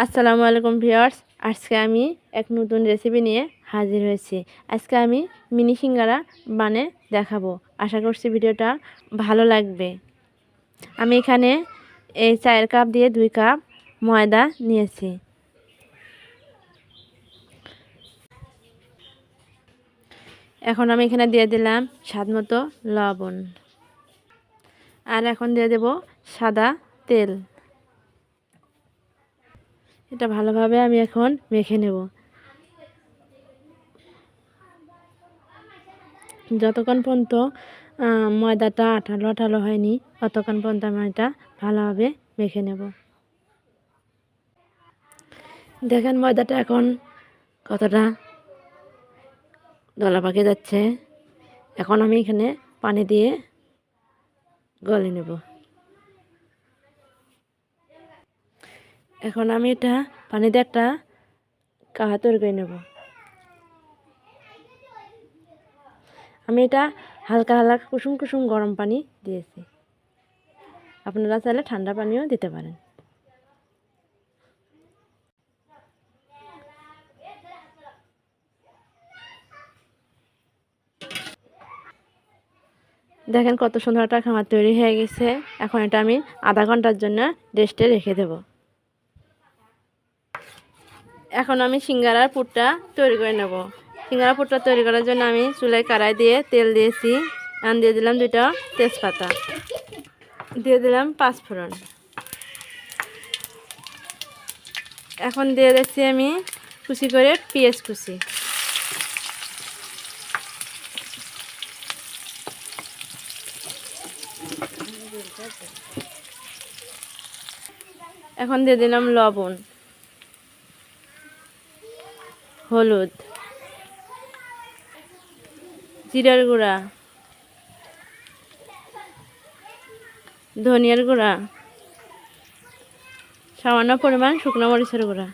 আসসালামু আলাইকুম ভিউয়ার্স। আজকে আমি এক নতুন রেসিপি নিয়ে হাজির হয়েছি। আজকে আমি মিনি সিঙ্গারা বানিয়ে দেখাবো। আশা করছি ভিডিওটা ভালো লাগবে। আমি এখানে এই 4 কাপ দিয়ে 2 কাপ ময়দা নিয়েছি। এখন আমি এখানে দিয়ে দিলাম স্বাদমতো লবণ, আর এখন দিয়ে দেব সাদা তেল। এটা ভালোভাবে আমি এখন মেখে নেব। যতক্ষণ পর্যন্ত ময়দাটা আঠালো আঠালো হয়নি ততক্ষণ পর্যন্ত আমি এটা ভালোভাবে মেখে নেব। দেখেন ময়দাটা এখন কতটা দলা পাকে যাচ্ছে। এখন আমি এখানে পানি দিয়ে গলে নেব। এখন আমি এটা পানি দিয়ে একটা কাহা তৈরি করে নেব। আমি এটা হালকা হালকা কুসুম কুসুম গরম পানি দিয়েছি। আপনারা চাইলে ঠান্ডা পানিও দিতে পারেন। দেখেন কত সুন্দর একটা খাবার তৈরি হয়ে গেছে। এখন এটা আমি আধা ঘন্টার জন্য রেস্টে রেখে দেব। এখন আমি সিঙ্গারার পুরটা তৈরি করে নেব। সিঙ্গারা পুরটা তৈরি করার জন্য আমি চুলায় কড়াই দিয়ে তেল দিয়েছি। এখন দিয়ে দিলাম 2টা তেজপাতা, দিয়ে দিলাম 5 ফোড়ন। এখন দিয়ে দিচ্ছি আমি কুচি করে পেঁয়াজ কুচি। এখন দিয়ে দিলাম লবণ, হলুদ, জিরার গুঁড়া, ধনিয়ার গুঁড়া, সামান্য পরিমাণ শুকনো মরিচের গুঁড়া।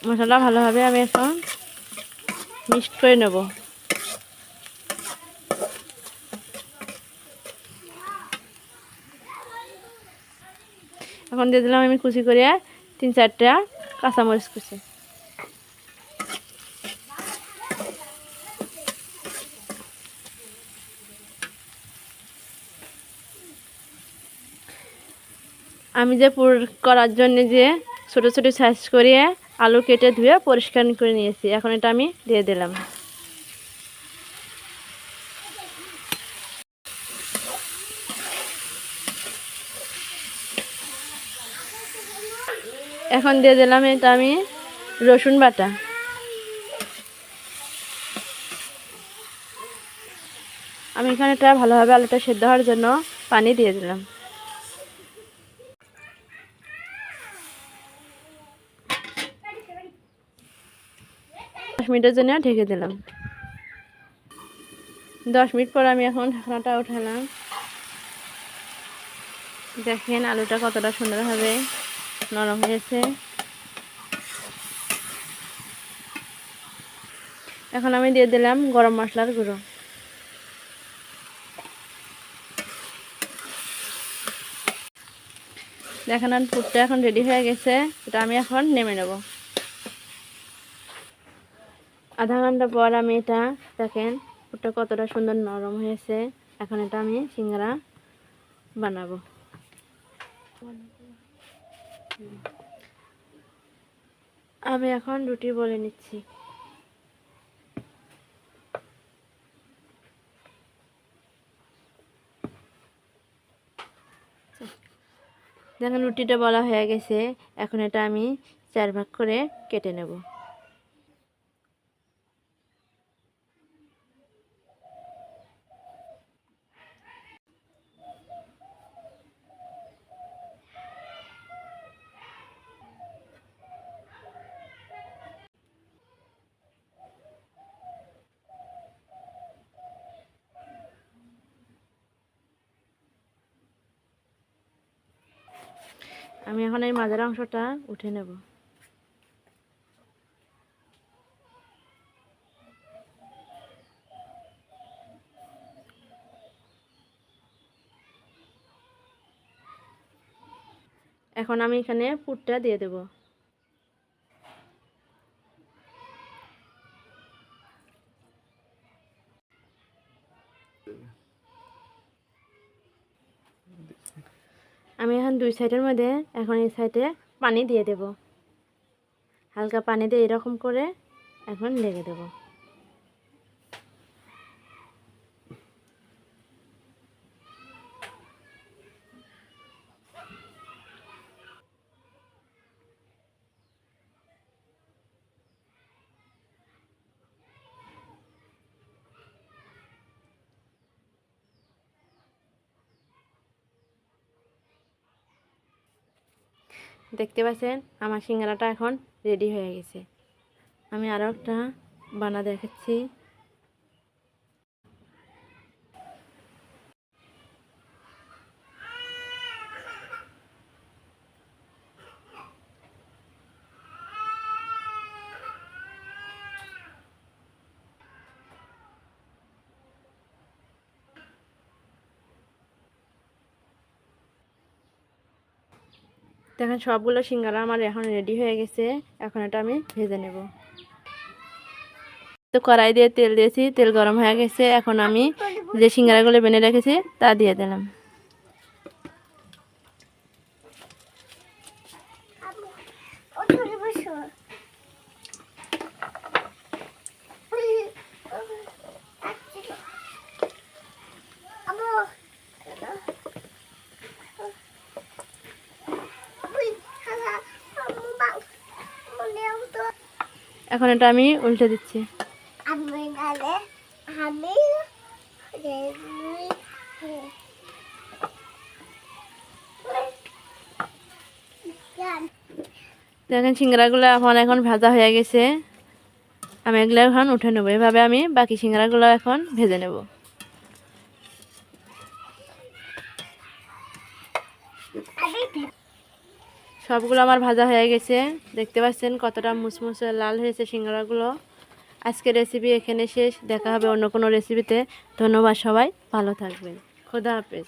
মশলা ভালোভাবে আমি এখন মিক্সড করে নেব। এখন দিয়ে দিলাম আমি কুচি করে 3-4টা কাঁচামরিচ কুচি। আমি যে পুর করার জন্য যে ছোটো ছোটো সাইজ করে আলু কেটে ধুয়ে পরিষ্কার করে নিয়েছি, এখন এটা আমি দিয়ে দিলাম। এখন দিয়ে দিলাম এটা আমি রসুন বাটা। আমি এখানে এটা ভালোভাবে আলুটা সেদ্ধ হওয়ার জন্য পানি দিয়ে দিলাম। মিনিটের জন্য ঢেকে দিলাম। 10 মিনিট পর আমি এখন ঢাকনাটা উঠালাম। দেখেন আলুটা কতটা সুন্দরভাবে নরম হয়েছে। এখন আমি দিয়ে দিলাম গরম মশলার গুঁড়ো। দেখেন পুরটা এখন রেডি হয়ে গেছে। এটা আমি এখন নেমে নেব। আধা ঘন্টা পর আমি এটা দেখেন পুরটা কতটা সুন্দর নরম হয়েছে। এখন এটা আমি সিঙ্গারা বানাবো। আমি এখন রুটি বলে নিচ্ছি। দেখেন রুটিটা বলা হয়ে গেছে। এখন এটা আমি 4 ভাগ করে কেটে নেব। আমি এখন এই মাঝের অংশটা উঠে নেব। এখন আমি এখানে পুরটা দিয়ে দেব। আমি এখন দুই সাইডের মধ্যে এখন এই সাইডে পানি দিয়ে দেব। হালকা পানি দিয়ে এরকম করে এখন লেগে দেব। দেখতে পাচ্ছেন আমার সিঙ্গারাটা এখন রেডি হয়ে গেছে। আমি আরও একটা বানা দেখাচ্ছি। দেখেন সবগুলো সিঙ্গারা আমার এখন রেডি হয়ে গেছে। এখন এটা আমি ভেজে নেব। তো কড়াই দিয়ে তেল দিয়েছি, তেল গরম হয়ে গেছে। এখন আমি যে সিঙ্গারাগুলো বেনে রেখেছি তা দিয়ে দিলাম। এখন এটা আমি উল্টে দিচ্ছি। দেখেন সিঙ্গারাগুলো এখন ভাজা হয়ে গেছে। আমি এগুলো এখন উঠে নেবো। এভাবে আমি বাকি সিঙ্গারাগুলো এখন ভেজে নেব। সবগুলো আমার ভাজা হয়ে গেছে। দেখতে পাচ্ছেন কতটা মুসমুসে লাল হয়েছে সিঙ্গারাগুলো। আজকের রেসিপি এখানে শেষ। দেখা হবে অন্য কোনো রেসিপিতে। ধন্যবাদ, সবাই ভালো থাকবেন। খোদা হাফেজ।